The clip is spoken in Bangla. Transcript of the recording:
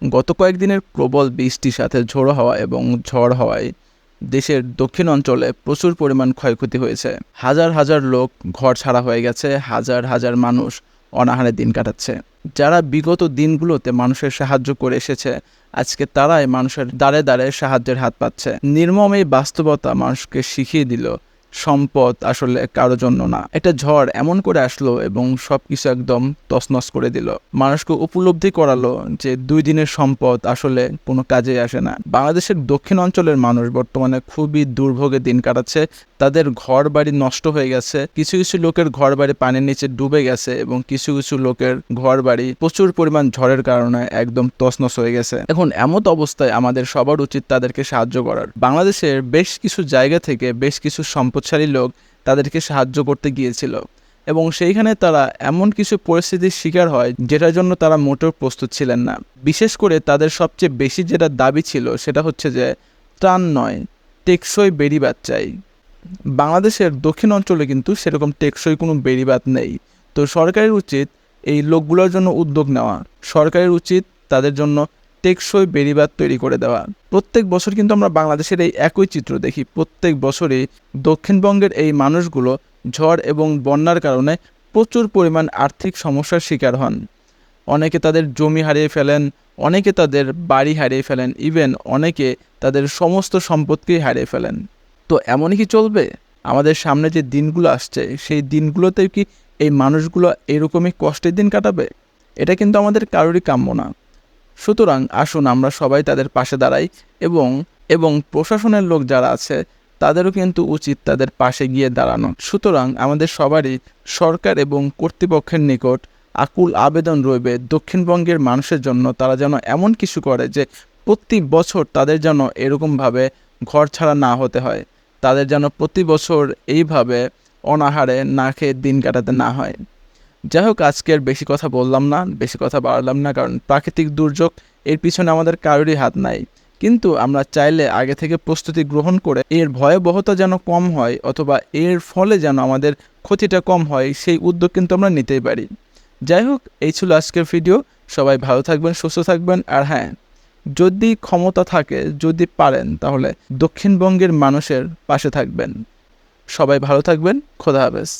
গত কয়েকদিনের প্রবল বৃষ্টির সাথে ঝোড়ো হাওয়া এবং ঝড় হওয়ায় দেশের দক্ষিণ অঞ্চলে প্রচুর পরিমাণ ক্ষয়ক্ষতি হয়েছে। হাজার হাজার লোক ঘর ছাড়া হয়ে গেছে, হাজার হাজার মানুষ অনাহারে দিন কাটাচ্ছে। যারা বিগত দিনগুলোতে মানুষের সাহায্য করে এসেছে, আজকে তারাই মানুষের দ্বারে দ্বারে সাহায্যের হাত পাচ্ছে। নির্মম এই বাস্তবতা মানুষকে শিখিয়ে দিল সম্পদ আসলে কারো জন্য না। একটা ঝড় এমন করে আসলো এবং সবকিছু একদম তছনছ করে দিল। মানুষকে উপলব্ধি করালো যে 2 দিনের সম্পদ আসলে কোনো কাজে আসে না। বাংলাদেশের দক্ষিণ অঞ্চলের মানুষ বর্তমানে খুবই দুর্ভোগে দিন কাটাচ্ছে। তাদের ঘর বাড়ি নষ্ট হয়ে গেছে, কিছু কিছু লোকের ঘর বাড়ি পানির নিচে ডুবে গেছে এবং কিছু কিছু লোকের ঘর বাড়ি প্রচুর পরিমাণ ঝড়ের কারণে একদম তছনছ হয়ে গেছে। এখন এমত অবস্থায় আমাদের সবার উচিত তাদেরকে সাহায্য করার। বাংলাদেশের বেশ কিছু জায়গা থেকে বেশ কিছু সম্পদশালী লোক তাদেরকে সাহায্য করতে গিয়েছিল এবং সেইখানে তারা এমন কিছু পরিস্থিতির শিকার হয় যেটার জন্য তারা মোটেও প্রস্তুত ছিলেন না। বিশেষ করে তাদের সবচেয়ে বেশি যেটা দাবি ছিল সেটা হচ্ছে যে ত্রাণ নয়, টেকসই বেড়িবাঁধ চাই। বাংলাদেশের দক্ষিণ অঞ্চলে কিন্তু সেরকম টেকসই কোনো বেড়িবাঁধ নেই। তো সরকারের উচিত এই লোকগুলোর জন্য উদ্যোগ নেওয়া। সরকারের উচিত তাদের জন্য টেকসই বেড়িবাঁধ তৈরি করে দেওয়া। প্রত্যেক বছর কিন্তু আমরা বাংলাদেশের এই একই চিত্র দেখি। প্রত্যেক বছরই দক্ষিণবঙ্গের এই মানুষগুলো ঝড় এবং বন্যার কারণে প্রচুর পরিমাণ আর্থিক সমস্যার শিকার হন। অনেকে তাদের জমি হারিয়ে ফেলেন, অনেকে তাদের বাড়ি হারিয়ে ফেলেন, ইভেন অনেকে তাদের সমস্ত সম্পত্তিই হারিয়ে ফেলেন। তো এমনই কি চলবে? আমাদের সামনে যে দিনগুলো আসছে সেই দিনগুলোতে কি এই মানুষগুলো এরকমই কষ্টের দিন কাটাবে? এটা কিন্তু আমাদের কারোরই কাম্য না। সুতরাং আসুন আমরা সবাই তাদের পাশে দাঁড়াই এবং প্রশাসনের লোক যারা আছে তাদেরও কিন্তু উচিত তাদের পাশে গিয়ে দাঁড়ানো। সুতরাং আমাদের সবারই সরকার এবং কর্তৃপক্ষের নিকট আকুল আবেদন রইবে দক্ষিণবঙ্গের মানুষের জন্য তারা যেন এমন কিছু করে যে প্রতি বছর তাদের যেন এরকমভাবে ঘর ছাড়া না হতে হয়, তাদের যেন প্রতি বছর এইভাবে অনাহারে না খেয়ে দিন কাটাতে না হয়। যাই হোক, আজকের বেশি কথা বললাম না, বেশি কথা বাড়ালাম না, কারণ প্রাকৃতিক দুর্যোগ এর পিছনে আমাদের কারোরই হাত নাই। কিন্তু আমরা চাইলে আগে থেকে প্রস্তুতি গ্রহণ করে এর ভয়াবহতা যেন কম হয় অথবা এর ফলে যেন আমাদের ক্ষতিটা কম হয় সেই উদ্যোগ কিন্তু আমরা নিতেই পারি। যাই হোক, এই ছিল আজকের ভিডিও। সবাই ভালো থাকবেন, সুস্থ থাকবেন, আর হ্যাঁ, যদি ক্ষমতা থাকে, যদি পারেন, তাহলে দক্ষিণবঙ্গের মানুষের পাশে থাকবেন। সবাই ভালো থাকবেন। খোদা হাফেজ।